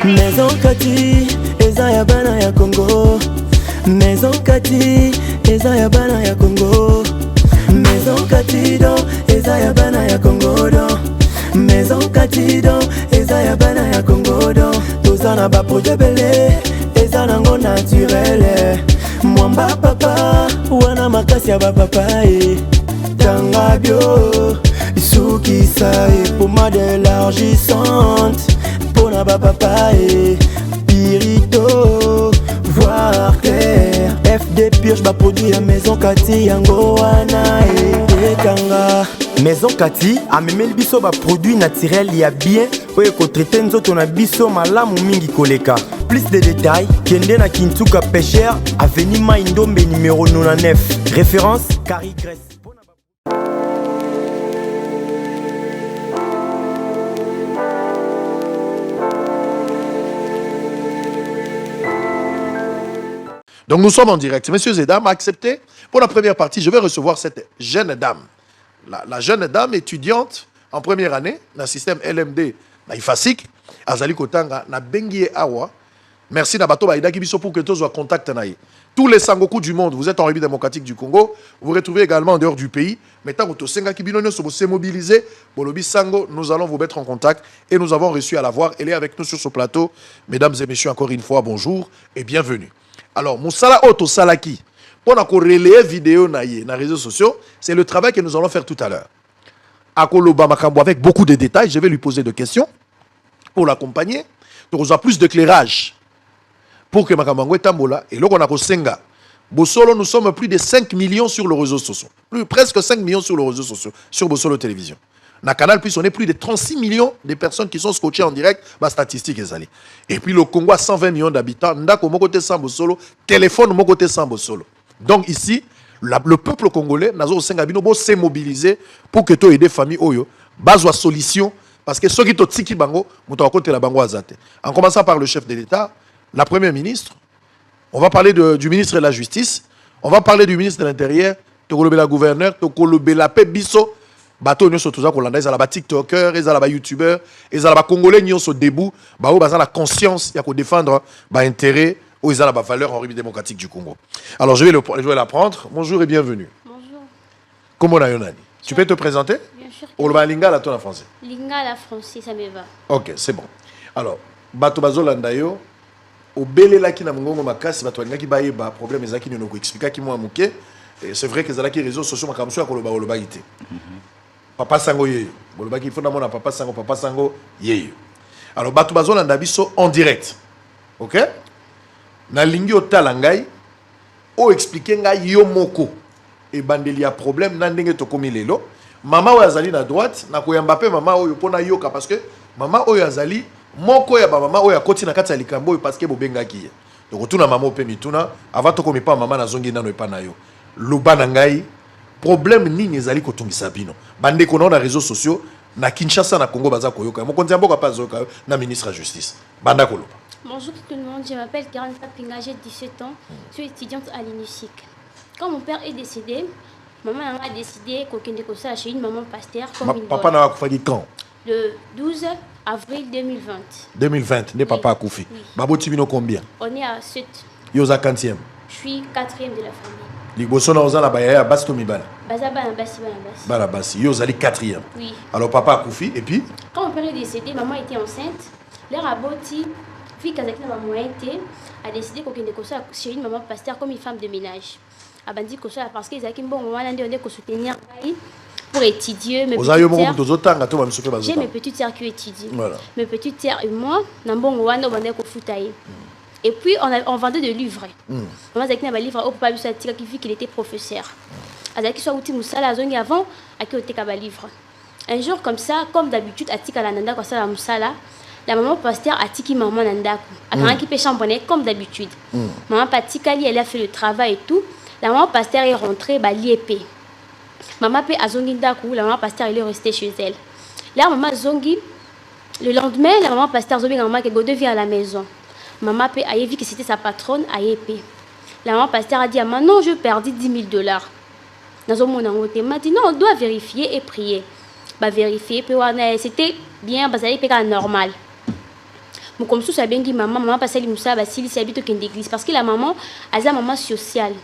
Maison Kati, eza ya bana ya Congo. Maison Kati, eza ya bana ya Congo. Maison Kati do, eza ya bana ya Congo do. Maison Kati do, eza ya bana ya Congo do. Tozana ba projet belé, eza nango naturel. Mwamba papa, wana makasi ya ba papa Tanga bio, suki sae, pommade élargissante. Pona ba papa Pirito, voir clair. FD purge ba produit à Maison Kati yango wana Tanga. Maison Kati a memé le biso ba produit naturel ya bien. Oye ko traiter nzoto na biso malamu mingi koleka. Plus de détails, kende na Kintuka Pêcheur, avenue Maindombe numéro 99. Référence Carrie Grèce. Donc nous sommes en direct. Messieurs et dames, acceptez. Pour la première partie, je vais recevoir cette jeune dame. La jeune dame étudiante en première année, dans le système LMD, dans IFASIC, Azali Kotanga, na Bengie Awa. Merci Nabato Baïda Kibiso pour que tous soient contact naï. Tous les Sangoku du monde, vous êtes en République démocratique du Congo, vous vous retrouvez également en dehors du pays. Mais tant que tous Senga Kibino se mobiliser, Bolobi Sango, nous allons vous mettre en contact et nous avons réussi à la voir. Elle est avec nous sur ce plateau. Mesdames et messieurs, encore une fois, bonjour et bienvenue. Alors, Moussala Oto Salaki, pour nous relayer vidéo dans les réseaux sociaux, c'est le travail que nous allons faire tout à l'heure. Akoloba Makambo avec beaucoup de détails, je vais lui poser des questions pour l'accompagner. Donc, on a plus d'éclairage pour que Makambo Tambola et là on a Senga. Bossolo, nous sommes plus de 5 millions sur les réseaux sociaux. Presque 5 millions sur les réseaux sociaux, sur Bossolo Télévision. Dans le canal, on est plus de 36 millions de personnes qui sont scotchées en direct, ma statistique est allée. Et puis le Congo a 120 millions d'habitants, ndako mon côté sans Bossolo, téléphone mon côté sans Bossolo. Donc ici, le peuple congolais, nazo Sengabino, s'est mobilisé pour que tu aies des familles oyo, base ou solution, parce que ceux qui te tiki bango, mouta côté la bango azate. En commençant par le chef de l'État, la première ministre, on va parler du ministre de la Justice, on va parler du ministre de l'Intérieur, Tokolobe la gouverneur, Tokolobe la paix biso. Bato nyonso toza kolanda ezala ba TikToker, ezala ba YouTuber, ezala ba Congolais nyonso debout, ba o baza la conscience ya ko défendre ba intérêt ou ezala ba valeur en République démocratique du Congo. Alors je vais la prendre. Bonjour et bienvenue. Bonjour. Comment na yonani? Tu peux te présenter? Bien sûr. Ou le lingala toi en français? Lingala français, ça me va. OK, c'est bon. Alors, bato bazolanda yo obelela ki na mongongo makasi bato linga ki ba yeba problème ezaki nino ko expliquer ki moi muke. C'est vrai que ezala ki réseaux sociaux makamso ya koloba oloba ité. Papa Sango yeyo. Bolobaki il faut na Papa Sango yeyo. Alors bato bazolanda biso en direct. OK? Na lingi otala ngai o expliquer ngai yo moko e bandeli ya problème na ndenge to komi lelo. Mama oyo azali na droite na koyamba pe mama oyo pona yoka parce que mama oyo azali moko ya ba mama oyo akoti na kati ya likambo parce que bobengaki. Donc tuna mama pe mituna avant to komi pa mama na zongi nano epa na yo. Loba na ngai problème nini ezali kotungisa bino bande ko na réseaux sociaux na Kinshasa na Congo baza koyoka mokonzi mboka pa zoka na ministre de la justice banda koloba. Bonjour tout le monde, je m'appelle Karen Papinga, j'ai 17 ans, je suis étudiante à l'UNISIC. Quand mon père est décédé, maman a décidé qu'aucune de ça chez une maman pasteur comme une papa n'a pas quand le 12 avril 2020. 2020, ne papa a koufi. Babo tibino combien? On est à 7. Yoza 40e. Je suis 4e de la famille. Liboso na ozala bayaya basto mibala. Bazaba na basi bana basi. Bala basi, yo zali 4e. Oui. Alors papa a koufi et puis quand mon père est décédé, maman était enceinte. Leur aboti, fille Kazakina maman était a décidé qu'aucune de ça chez une maman pasteur comme une femme de ménage. A bandi que ça parce qu'ils a qu'un bon moment là on est que soutenir pour étudier mes petites sœurs. J'ai mes petites sœurs qui étudient. Voilà. Mes petites sœurs et moi, na bon wana on est ko futaye. Et puis, on vendait des livres. On a un livre au papa qui dit qu'il était professeur. Il soit outil musala avant à qui était un livre. Un jour comme ça, comme d'habitude, à Tika Nanda quand ça la musala, la maman pasteur a tiki maman Nandaku. A qui peut chambonner comme d'habitude. Maman Patikali elle a fait le travail et tout. La maman pasteur est rentrée bah l'IEP. Maman pe azongi ndaku, la maman pasteur elle est restée chez elle. Là maman zongi le lendemain, la maman pasteur zongi maman qui devient à la maison. Maman a vu que c'était sa patronne à épée. La maman pasteur a dit à maman, non, je perdis $10 000. M'a dit non, on doit vérifier et prier. Bah vérifier, puis c'était bien, bah ça normal. comme ça bengi maman passe ali musa ba sili habite au l'église parce que la maman aza maman sociale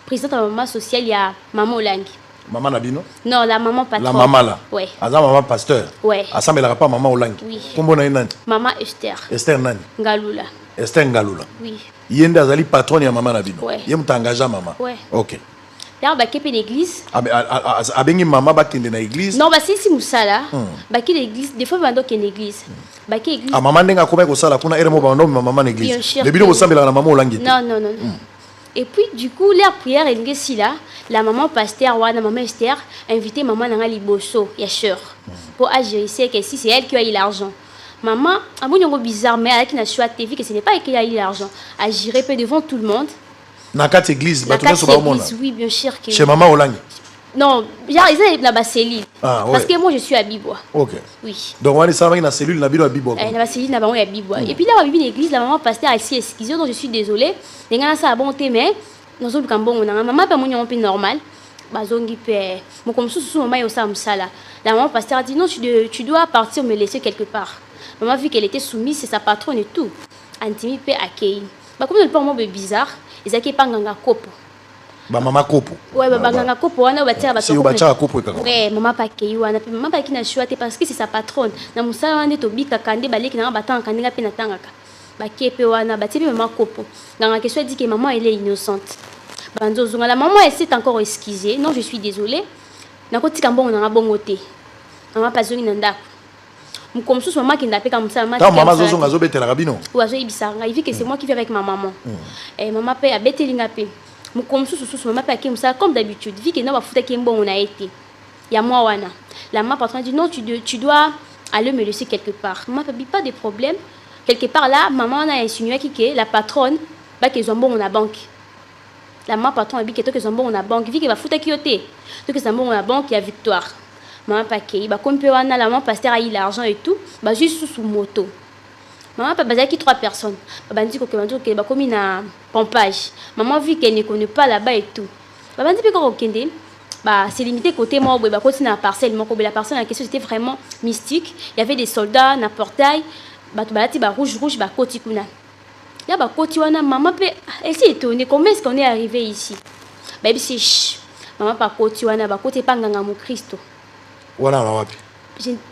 présidente de maman sociale il y a maman Olangi. Maman Nabino? Non, la maman patron. La maman là. Ouais. Aza maman pasteur. Ouais. Asa mais la pas maman Olangi. Oui. Kombo na nani? Maman Esther. Esther nani? Ngalula. Esther Ngalula. Oui. Yende azali patron ya maman Nabino. Ouais. Yem t'engagea maman. Ouais. OK. Là ba kepe l'église. Abengi maman ba kende na église. Non, ba si musala. Ba ki l'église, des fois ba ndo ken église. Ba ki église. Ah maman ndenga komeka kosala kuna ere mo ba ndo maman na Bien église. sûr Le bino que- bosambela na maman Olangi. Non, non, non. non. Et puis, du coup, la prière, elle est là. La maman pasteur, la maman Esther, invité maman dans Liboso, ya sœur, pour agir ici, que si c'est elle qui a eu l'argent. Maman, un bon bizarre, mais elle qui n'a choisi vu que ce n'est pas elle qui a eu l'argent. Agirait peu devant tout le monde. Na kati église, La ba tuna so ba mona. église, oui, bien sûr que Chez maman Olangi. non, genre, ils sont dans la cellule. Ah, ouais. Parce que moi, je suis à Bibois. OK. Oui. Donc on est ça na cellule na bino bibo. Dans la cellule, dans la Bibois. Et puis là, on a vu l'église, la maman pasteur a essayé d'excuser, donc je suis désolée. Les gens, ça a bon mais nous autres, quand bon, maman, pas mon peu normal. Bazongi pe mon comme sous maman yo ça musala la maman pasteur a dit non tu dois partir me laisser quelque part. Maman vu qu'elle était soumise c'est sa patronne et tout antimi pe accueilli ba comme le pas moi bizarre ils a pas nganga kopo Ba maman kopo. ouais ba nganga kopo wana ba tira ba Si ba tira kopo kaka. ouais maman pas accueilli wana pe maman pas qui na choisi parce que c'est sa patronne na musala wana to bika kande baleki na ba tanga kande pe na tangaka ba kepe wana ba tipe maman kopo nganga question dit que maman elle est innocente. La maman elle s'est encore excusée. Non, je suis désolée. Nakoti kambo on a bongoté. Maman pas zoni nanda. Mon comme ça maman qui n'a pas comme ça maman. Ta maman zozo ngazo betela rabino. Ou azo ibisanga. Il vit que c'est moi qui vis avec ma maman. Et maman paye à betelinga pe. Mon comme ça maman pas comme ça comme d'habitude. Vit que na ba futa kimbo on a été. Il y a moi wana. La maman patron dit non tu dois aller me laisser quelque part. Maman pas de problème. Quelque part là maman a insinué que la patronne ba qu'ils ont bon on a banque. La maman patron a dit que sont bon on a banque vu que va foutre kioté que sont bon on a banque il y a victoire maman pas qui ba comme peut wana la maman pasteur a eu l'argent et tout ba juste sous moto maman pas bazaki 3 personnes ba dit que ba comme na pompage maman vu qu'elle ne connaît pas là-bas et tout ba dit que ko kende bah c'est limité côté moi ba continuer à parcelle mon la personne en question c'était vraiment mystique il y avait des soldats na portail ba balati ba rouge ba koti kuna. Là, bah, maman, elle s'est étonnée. Comment est-ce qu'on est arrivé ici? Baby, c'est maman, pas Kotiwana, bah, côté pas mon Christo. Voilà, la wapi.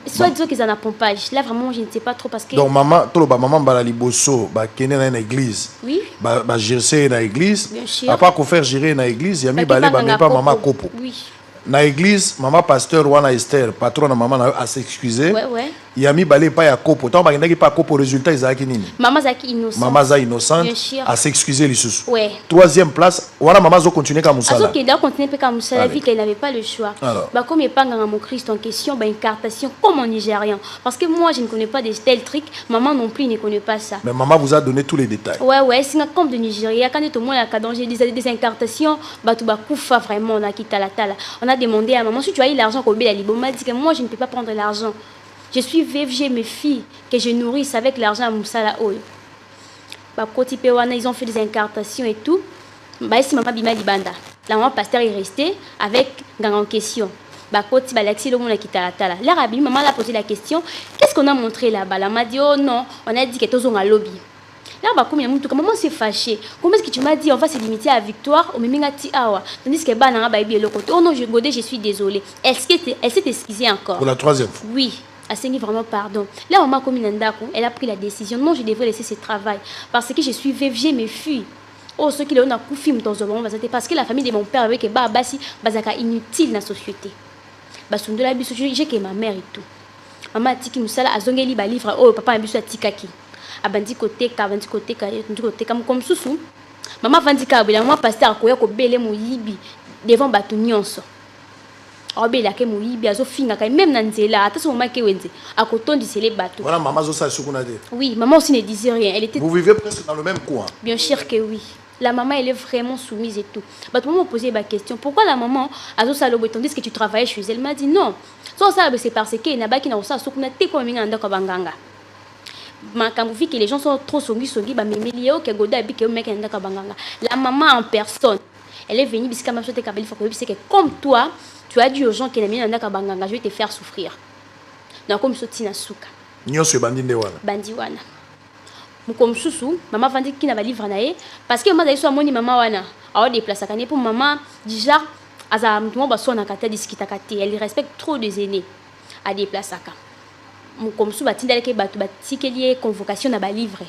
Soit disons qu'ils en ont pompage. Là, vraiment, je ne sais pas trop parce que. Donc, maman, tout le maman, bah, la liboso, bah, kene na église. Oui. Bah, gérer na église. Bien sûr. À part qu'on faire gérer na église, yami balé, bah, mais pas maman kopo. Oui. Na église, maman pasteur Wana Esther, patron de maman a s'excuser. Ouais, ouais. Yami balé pas ya kopo. Tant bah, il pas kopo, résultat, ils a nini. Maman Zaki innocente. Maman za innocente. Bien sûr. À s'excuser les sous. Ouais. Troisième place, voilà maman zo continuer comme ça. Alors qu'il doit continuer comme ça, vu qu'elle n'avait pas le choix. Alors. Bah, comme il n'y a pas mon Christ en question, bah, incartation comme en Nigérien. Parce que moi, je ne connais pas de tels trucs. Maman non plus ne connaît pas ça. Mais maman vous a donné tous les détails. Ouais, ouais, c'est comme de Nigeria. Quand tout le monde a danger des incartations, bah, tout va koufa vraiment, on a quitté la tala. On a demandé à maman si tu as eu l'argent qu'on la libo. M'a dit que moi, je ne peux pas prendre l'argent. Je suis veuve, j'ai mes filles que je nourrisse avec l'argent à Moussala Oyo. Bah, ils ont fait des incartations et tout. Bah, si maman bima libanda. La maman pasteur est restée avec en question. Bah, côté Balaxi, le monde a quitté la tala. La rabbi, maman a posé la question qu'est-ce qu'on a montré là-bas? La m'a dit oh non, on a dit que tous ont un lobby. Là, bah, comme il y a tout, maman s'est fâchée. Comment est-ce que tu m'as dit on va se limiter à victoire au Mimingati Awa? Tandis que bah, n'a pas bien le côté. Oh non, je suis désolée. Elle s'est excusée encore. Pour la troisième fois. Oui. Elle s'est dit vraiment pardon. Là, maman, comme elle a pris la décision. Non, je devrais laisser ce travail. Parce que je suis veuve, j'ai mes filles. Oh, ceux qui ont un coup film dans ce moment, parce que la famille de mon père avec bah, basi, bazaka inutile dans la société. Basundo la biso, j'ai que ma mère et tout. Maman a dit que musala a zongeli ba livre. Oh, papa a biso a tikaki. Abandi côté comme sousou. Maman vandi ka bela, maman pasteur akoya ko bele moyibi devant batu nyonso. Obela ke moyibi azo finga ka même na nzela ata so maman ke wenze akotondi sele batu. Voilà maman zo sa sukuna de. Oui, maman aussi ne disait rien. Elle était. Vous vivez presque dans le même coin. Bien sûr que oui. La maman, elle est vraiment soumise et tout. Bah, tout le monde m'a posé la question. Pourquoi la maman, à Zosalo, tandis que tu travaillais chez elle, m'a dit non. C'est parce qu'il y a des gens qui sont banganga. Quand vous voyez que les gens sont trop songi, bah, mais il y a que Goda et que mec banganga. La maman en personne, elle est venue parce que comme toi, tu as dit aux gens qui n'aiment pas banganga, je vais te faire souffrir. Donc comme ça, tina souka. Nyonso bandi nde wana. Bandi wana. comme sous maman vandi qui n'a pas livre naé parce que maman d'ailleurs soit moni maman wana a déplacer kané pour maman déjà aza mtu mba so na kata diskita kate elle respecte trop des aînés a déplacer ka comme sous batinda ke batu batikelier convocation na ba livre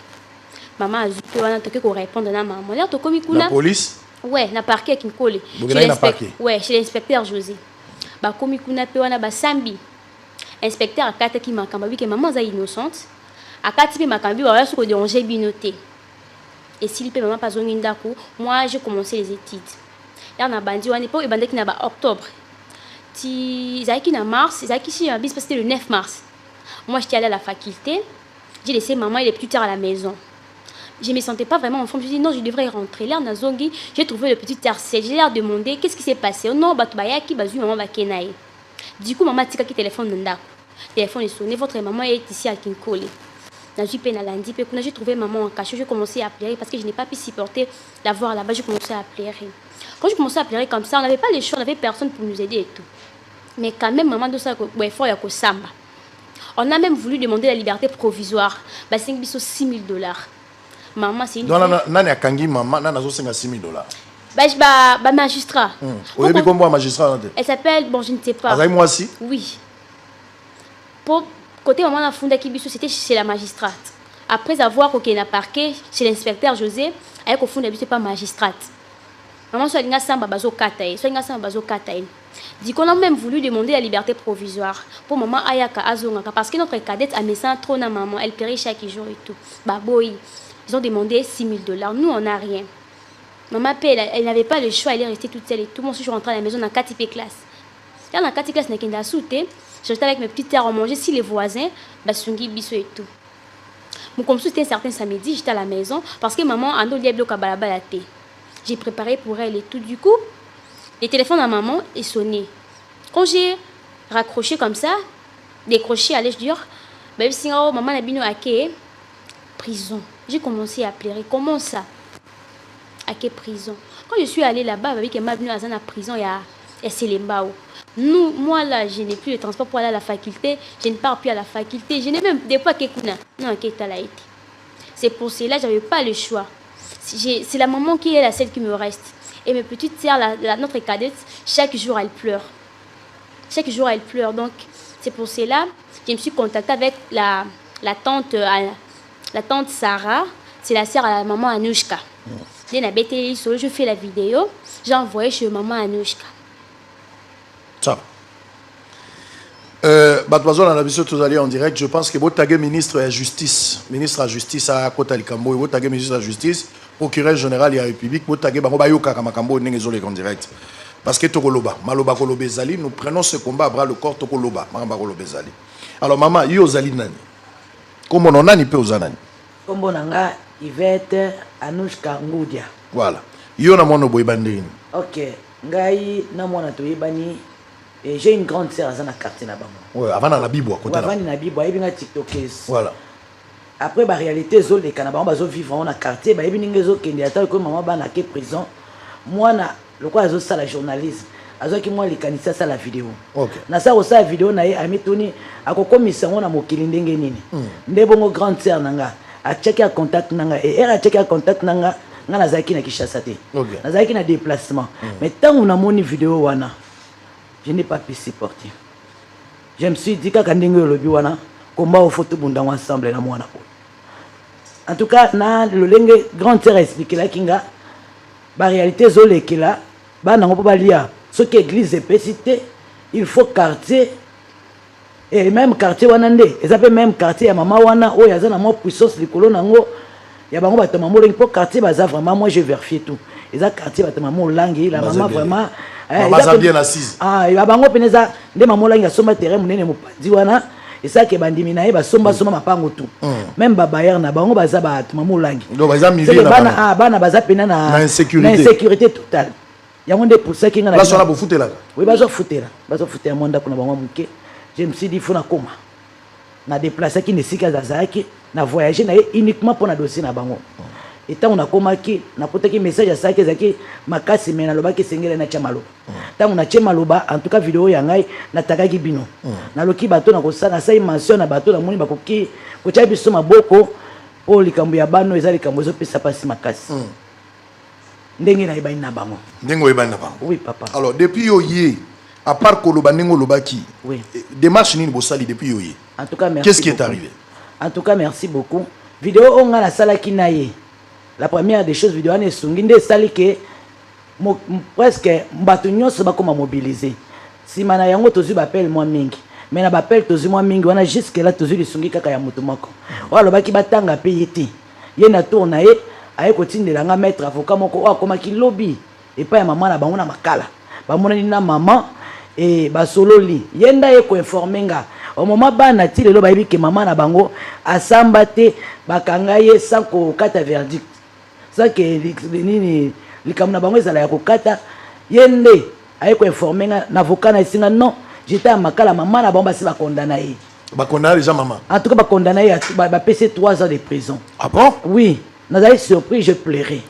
maman azupe wana toke ko répondre na maman là to komi kuna la police ouais na parquet qui colle chez l'inspecteur José ba komi kuna pe wana ba sambi inspecteur akata ki makamba bi ke maman za innocente akati pe makambi ba so ko déranger binoté et s'il peut maman pas zongi ndako moi j'ai commencé les études là na bandi wana po e bandaki na ba octobre ti zaki na mars zaki si bis parce que le 9 mars moi j'étais allée à la faculté j'ai laissé maman et les plus tard à la maison. Je me sentais pas vraiment en forme. Je me dis non, je devrais rentrer. Là, na zongi, j'ai trouvé le petit RC. J'ai leur demandé qu'est-ce qui s'est passé. Oh non, batubayaki bazu maman bakenaï. Du coup, maman tika ki téléphone nanda. Téléphone est sonné. Votre maman est ici à Kinkole. Na j'ai peine à lundi. Puis j'ai trouvé maman en cachot. J'ai commencé à pleurer parce que je n'ai pas pu supporter la voir là-bas. J'ai commencé à pleurer. Quand j'ai commencé à pleurer comme ça, on n'avait pas les choix, on n'avait personne pour nous aider et tout. Mais quand même, maman de ça, ouais, fort yako samba. On a même voulu demander la liberté provisoire. Bah, c'est $6 000. Maman, c'est une donc nani akangi maman nana zo $6 000. Bah magistrat. Au début comment magistrat? Elle s'appelle bon je ne sais pas. Azai moi aussi. Oui. Pour côté maman la funda kibiso c'était chez la magistrate. Après avoir OK na parquet chez l'inspecteur José, avec au fond c'est pas magistrate. Maman soit linga samba bazo katae, soit linga samba bazo katae. Dit qu'on a même voulu demander la liberté provisoire pour maman ayaka azonga parce que notre cadette a mis ça trop na maman, elle périt chaque jour et tout. Bah boy. Ils ont demandé $6 000. Nous, on n'a rien. Maman, elle n'avait pas le choix. Elle est restée toute seule et tout. Moi, je suis rentrée à la maison dans 4 classes. Là, dans 4 classes, je suis souté. J'étais avec mes petites sœurs, on mangeait. Si les voisins, sungi, biso et tout. Moi, comme c'était un certain samedi, j'étais à la maison parce que maman a dit que j'ai préparé pour elle et tout. Du coup, le téléphone à maman est sonné. Quand j'ai raccroché comme ça, décroché, allais-je dire, maman a bino aké prison. J'ai commencé à pleurer. Comment ça? À quelle prison? Quand je suis allée là-bas, avec ma venue à la prison, il y a Selembao. Nous, moi là, je n'ai plus de transport pour aller à la faculté. Je ne pars plus à la faculté. Je n'ai même des fois Kekuna. Non, Ketalaïti. C'est pour cela que je n'avais pas le choix. C'est la maman qui est la seule qui me reste. Et mes petites sœurs, notre cadette, chaque jour elle pleure. Chaque jour elle pleure. Donc, c'est pour cela que je me suis contactée avec la tante. La tante Sarah, c'est la sœur à la maman Anouchka. Je fais la vidéo, j'ai envoyé chez maman Anouchka. Ça. On a besoin de aller en direct. Je pense que vous avez ministre de la Justice, ministre de la Justice à Kota Likambo, vous avez ministre de la Justice, procureur général de la République, vous avez en direct. Parce que Tokoloba, Maloba Kolobe Zali, nous prenons ce combat à bras le corps Tokoloba, Maloba Kolobe Zali. Alors maman, yo Zali nani? Comment on a ni peu aux anani? Comme on a Yvette Anouchka Ngoudia. Voilà. Yo na mono boybandini. Ok. Ngai na mona to yebani. Et j'ai une grande sœur dans la quartier là-bas. Ouais, avant na bibo côté là. Avant na bibo, et bien TikTokers. Voilà. Après la réalité zo les Canaba, on va vivre dans quartier, ba ebini ngezo kende ata ko maman ba na ke prison. Moi na le quoi zo ça la journalisme. Azoki moi les kanisa ça la vidéo. OK. Na ça aussi la vidéo na ye amitoni akokomisa ngona mokili ndenge nini. Ndebongo grande sœur nanga a checker contact nanga et elle a checker contact nanga na zaki na Kinshasa te. OK. Na zaki na déplacement. Mais tant on a moni vidéo wana, je n'ai pas pu supporter. Je me suis dit kaka ndenge lobi wana combat au photo bunda ensemble na mwana. En tout cas na le lenge grande sœur expliquer la kinga ba réalité zo lekela ba nango pa lia. Ce qui est église est petite, il faut quartier et même quartier wanande. Ils appellent même quartier à maman wana oh yazana mo puissance likolo nango ya bango batama mo lengi pour quartier baza vraiment moi j'ai vérifié tout. Ils a quartier batama mo langi la maman vraiment maman ça bien assise. Ah ya bango peneza nde maman langi ya soma terrain munene mo padi wana et ça que bandimi na ye ba somba soma mapango tout. Même babayer na bango baza ba maman langi. Donc baza milieu na bana bana baza pena na insécurité totale. Il y a pour ça qui là sur la foot là. Oui, bazo footera monde pour na bango muke. Je me suis dit faut na koma. Na déplacer qui ne sika zazaki, na voyager na uniquement pour na dossier na bango. Et tant on a koma ki na potaki message à ça qui zaki makasi mena loba ki sengela na chamalo. Tant on a chamaloba en tout cas vidéo ya ngai na takaki bino. Na loki bato na ko sana sai mention na bato na moni bakoki ko cha biso maboko po likambo ya bano eza likambo ezopesa pasi makasi ndenge na yebani na bango Ndenge oyebani na bango. oui papa Alors depuis yoye à part koloba ndenge olobaki oui démarche nini bosali depuis yoye. en tout cas merci Qu'est-ce qui est beaucoup. arrivé? En tout cas merci beaucoup vidéo onga na sala kinaye la première des choses vidéo ane sungi nde sali ke presque mbato nyonso bakoma mobiliser sima na yango tozwi bapele mwa mingi mais na bapele tozwi mwa mingi wana jusque là tozwi lisungi kaka ya moto moko oyo alobaki batanga mpe ye te ye na tour na ye aye kotindelanga maître avocat moko oyo akomaki lobi epai ya mama na bango na makala bamonani na mama e basololi ye nda ye koinforme nga au moment bana ti lelo bayebi ke mama na bango asamba te bakanga ye sans kokata verdict ça ke nini likambo na bango ezala ya kokata ye nde aye koinforme nga na avocat na esinga non j'étais à makala maman na bango basi bakondana ye Bakondana déjà maman. en tout cas bakondana ye bapesi 3 ans de prison. Ah bon? Oui nazali surpris je pleurais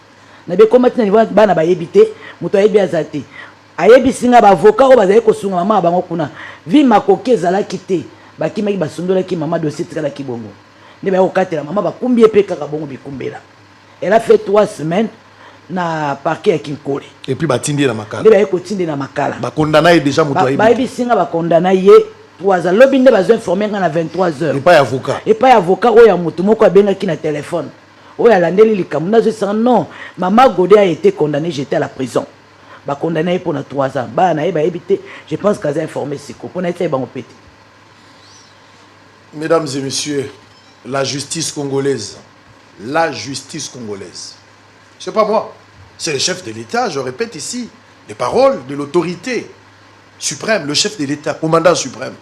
nabe komati na niveau bana bayebi te moto ayebi aza te ayebisi nga baavocat oyo bazali kosunga mama na bango kuna vi makoki ezalaki te bakimaki basundolaki mama dossier tikalaki bongo nde baye kokatela mama bakumbi ye mpe kaka bongo bikumbela elle a fait 3 semaines na parquet ya Kinkole Et puis batindi na makala. nde baye kotinde na makala Bakondana ye déjà moto ayebi. bayebisi nga bakondana ye 3 ans lobi nde bazo informe nga na 23 heures Et pas avocat. et pas avocat oyo ya moto moko abengaki na téléphone oyo alandeli likambo nazosanga non mama Godé a été condamné j'étais à la prison bakondana ye mpona 3 ans bana na ye bayebi te je pense kaza informé siko mpona ete bango pete. Mesdames et messieurs, la justice congolaise. La justice congolaise. C'est pas moi. C'est le chef de l'État, je répète ici, les paroles de l'autorité suprême, le chef de l'État, commandant suprême.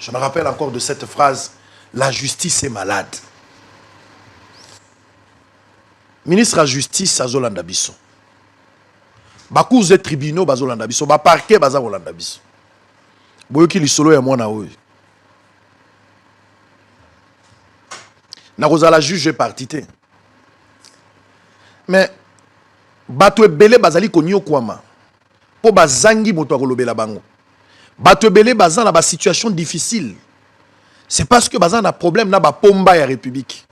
Je me rappelle encore de cette phrase, la justice est malade. Ministre de la Justice, Azolanda Bisso. Bakouze tribunaux, Bazolanda Bisso. Ba parquet, Bazolanda Bisso. Boyoki lisolo ya mwana oyo. Nakozala juge parti te. Mais bato ebele bazali konyo kwama. Po bazangi moto akolobela bango. Bato ebele bazan na ba situation difficile. C'est parce que bazan na problème na ba pomba ya république.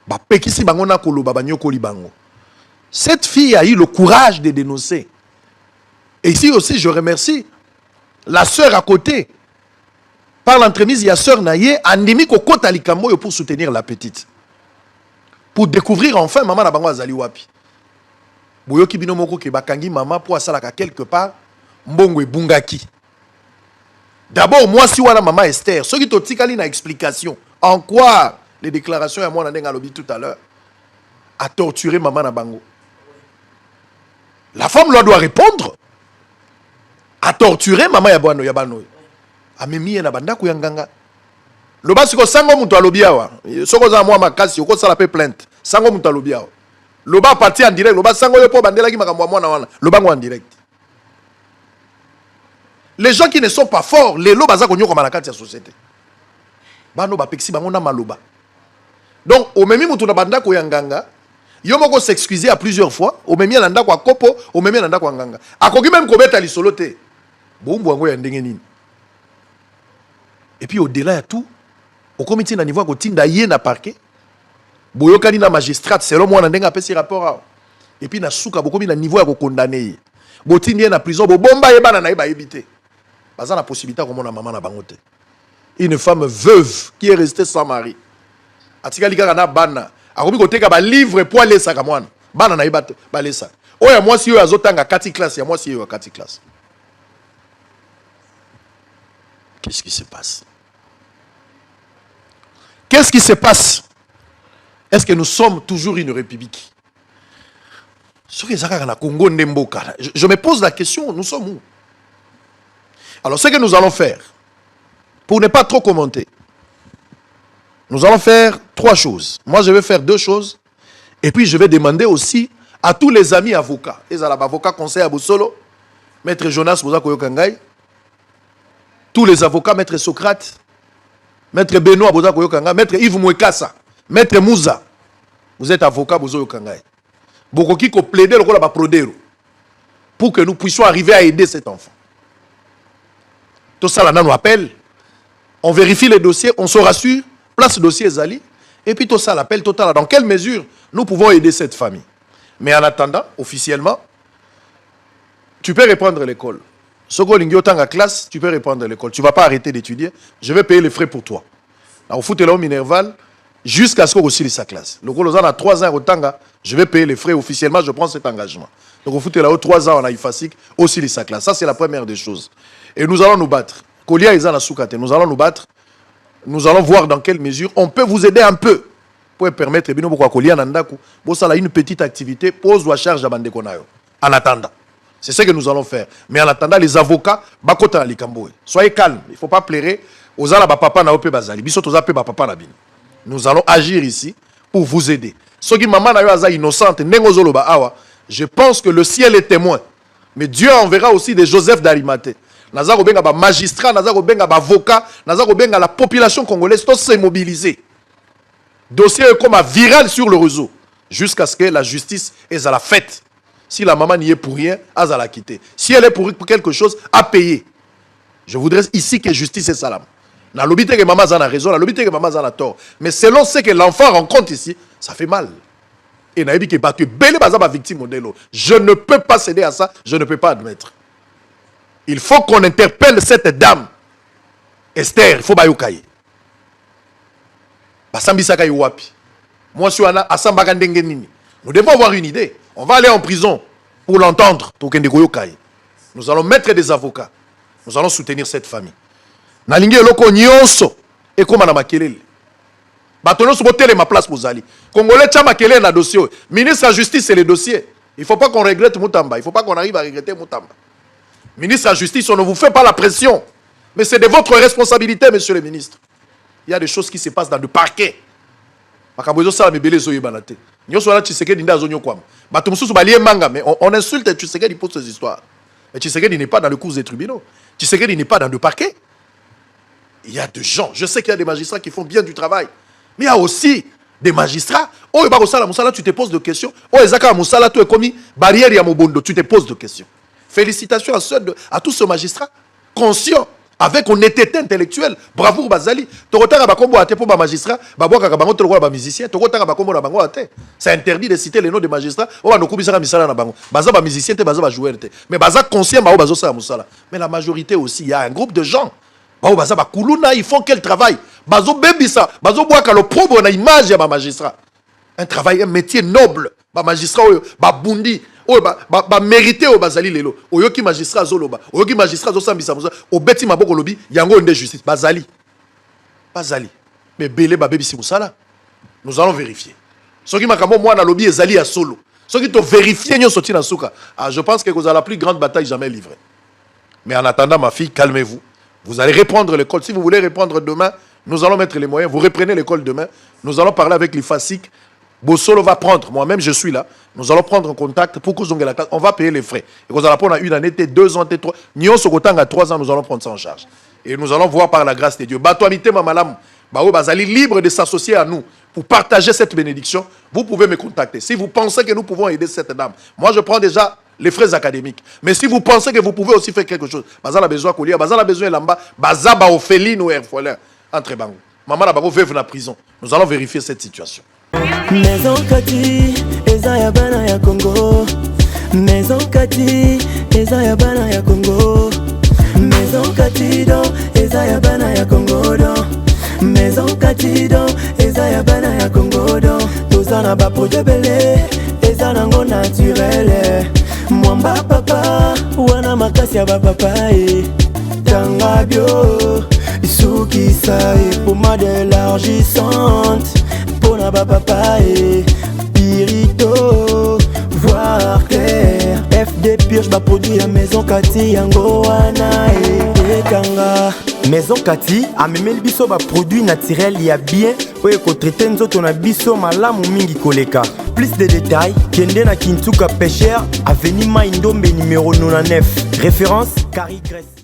Ba pekisi bango na koloba banyokoli bango. Cette fille a eu le courage de dénoncer. Et ici aussi je remercie la sœur à côté. Par l'entremise, il y a sœur Naye, andimi kokota likambo pour soutenir la petite. Pour découvrir enfin maman na bango azali wapi. Boyoki bino moko ke bakangi maman pour asalaka quelque part mbongo ebungaki. D'abord moi si wana maman Esther, ce qui totikali na explication en quoi les déclarations ya mwana ndenga lobi tout à l'heure a torturé maman na bango. La femme doit répondre. A torturé maman ya bano. Amemi na bandako ya nganga. Loba siko sango mutu alobi awa. Soko za mwa makasi oko sala pe plainte. Sango mutu alobi awa. Loba parti en direct, loba sango yo po bandela ki makambo mwana wana. Loba ngo en direct. Les gens qui ne sont pas forts, les loba za konyo koma na kati ya société. Bano ba pexi bango na maloba. Donc au memi mutu na bandako ya nganga, yo moko s'excuser à plusieurs fois, au memi na ndako akopo, au memi na ndako nganga. Akoki même kobeta lisolo te. Bombo ngo ya ndenge nini. Et puis au-delà de tout, au comité na niveau kotinda yé na parquet, boyokani na magistrat selon moi na ndenga pesi rapport. Et puis na souka bokomi na niveau ya ko condamner. Botindi na prison bo bomba yebana na yeba yebité. Baza na possibilité comme na maman na bangote. Une femme veuve qui est restée sans mari. Atika lika na bana, akomi koteka ba livre pour aller sa kamwana. Bana na yeba ba lesa. Oya moi si yo azotanga 4 classe, ya moi si yo 4 classe. Qu'est-ce qui se passe? Qu'est-ce qui se passe? Est-ce que nous sommes toujours une république? Je me pose la question, nous sommes où? Alors, ce que nous allons faire, pour ne pas trop commenter, nous allons faire 3 choses. Moi, je vais faire 2 choses. Et puis, je vais demander aussi à tous les amis avocats. Les avocats conseil à Boussolo, Maître Jonas Boza Koyokangai, tous les avocats, Maître Socrate, Maître Benoît Boza Koyokanga, Maître Yves Mouekassa, Maître Mouza. Vous êtes avocat Boza Koyokangai. Bokoki ko plaider le rôle prodero pour que nous puissions arriver à aider cet enfant. Tout ça là nous appelle, on vérifie les dossiers, on se rassure, place le dossier Zali, Et puis tout ça, l'appel total, dans quelle mesure nous pouvons aider cette famille. Mais en attendant, officiellement, tu peux reprendre l'école. Si tu es en classe, tu peux reprendre l'école. Tu ne vas pas arrêter d'étudier. Je vais payer les frais pour toi. Au foot, là, au Minerval, jusqu'à ce qu'on réussisse sa classe. Le Golozan a 3 ans au Tanga, je vais payer les frais. Officiellement, je prends cet engagement. Donc au foot, là, 3 ans, on a IFASIC, aussi sa classe. Ça, c'est la première des choses. Et nous allons nous battre. Kolia est la soukate. Nous allons nous battre. Nous allons voir dans quelle mesure on peut vous aider un peu pour permettre une petite activité pose la charge à Bandekonayo. En attendant. C'est ce que nous allons faire. Mais en attendant, les avocats, bakota ali kamboe. Soyez calmes. Il ne faut pas plairer aux ala papa na ope bazali. Biso toza pe papa na bin. Nous allons agir ici pour vous aider. Ceux qui maman na yo aza innocente, nengozolo ba awa, je pense que le ciel est témoin. Mais Dieu enverra aussi des Joseph d'Arimathée. Nazako benga ba magistrat, nazako benga ba avocat, nazako benga la population congolaise tous se mobiliser. Dossier est comme viral sur le réseau jusqu'à ce que la justice est à la fête. Si la maman n'y est pour rien, elle la quitter. Si elle est pour quelque chose, à payer. Je voudrais ici que justice est salam. La lobité que maman a raison, la lobité que maman a tort. Mais selon ce que l'enfant rencontre ici, ça fait mal. Et naïbi que battu belle bazaba victime modèle. Je ne peux pas céder à ça, je ne peux pas admettre. Il faut qu'on interpelle cette dame. Esther, il faut bayukaye. Basambi sakayi wapi. Moi je suis à Asamba nini. Nous devons avoir une idée. On va aller en prison pour l'entendre. Nous allons mettre des avocats. Nous allons soutenir cette famille. Nalingi eloko nyonso et comme na makelele. Batono so botele ma place mozali. Congolais tcha makelele na dossier. Ministre de la Justice c'est le dossier. Il ne faut pas qu'on regrette Moutamba. Il ne faut pas qu'on arrive à regretter Moutamba. Ministre de la Justice, on ne vous fait pas la pression. Mais c'est de votre responsabilité, monsieur le ministre. Il y a des choses qui se passent dans le parquet. Mais on insulte Tshisekedi pour ces histoires. Mais Tshisekedi n'est pas dans le cours des tribunaux. Tshisekedi n'est pas dans le parquet. Il y a des gens, je sais qu'il y a des magistrats qui font bien du travail. Mais il y a aussi des magistrats. Oh, tu te poses des questions. Oh, tu es commis barrière ya mobondo, tu te poses des questions. Félicitations à tous ces magistrats conscients. Avec honnêteté intellectuelle, bravo Bazali. C'est interdit de citer les noms des magistrats. Mais mais la majorité aussi, il y a un groupe de gens. Ils font quel travail? Un travail, un métier noble. Magistrat, bundi. Mérité au Bazali lelo. Oyoki magistrat zoloba. Oyoki magistrat zosambisa musa. Obeti maboko lobi. Yango nde justice. Bazali. Mais belé babebi si musala. Nous allons vérifier. Ce qui m'a dit moi na lobi ezali à solo. Ce qui te vérifier nyo soti na souka. Je pense que vous avez la plus grande bataille jamais livrée. Mais en attendant ma fille, calmez-vous. Vous allez reprendre l'école. Si vous voulez reprendre demain, nous allons mettre les moyens. Vous reprenez l'école demain. Nous allons parler avec l'IFASIC. Bossolo va prendre, moi-même je suis là, nous allons prendre contact pour que la classe, on va payer les frais. Et vous allez prendre une année, 2 ans, 3 ans, à 3 ans, nous allons prendre ça en charge. Et nous allons voir par la grâce de Dieu. Batoamité Mamalam, Bazali libre de s'associer à nous pour partager cette bénédiction. Vous pouvez me contacter. Si vous pensez que nous pouvons aider cette dame, moi je prends déjà les frais académiques. Mais si vous pensez que vous pouvez aussi faire quelque chose, Bazala a besoin de Kolia, Bazala a besoin de Lamba, Bazaba Ophéline ou Erfolin, entre Bango. Maman a veuve na prison. Nous allons vérifier cette situation. Maison Kati, eza ya bana ya Congo. Maison Kati, eza ya bana ya Congo. Maison Kati don, eza ya bana ya Congo don. Maison Kati don, eza ya bana ya Congo don. Tozana ba projet belé, eza nango naturel. Mwamba papa, wana makasi ya ba papa Tanga bio, isuki sa pommade élargissante. Pona ba papa Pirito, voir clair. FD Purge ba produit à Maison Kati yango wana Tanga. Maison Kati a memeli biso ba produit naturel ya bien oye ko traiter nzoto na biso malamu mingi koleka. Plus de détails, kende na Kintuka Pêcheur, avenue Maindombe numéro 99. Référence Carrie Grèce.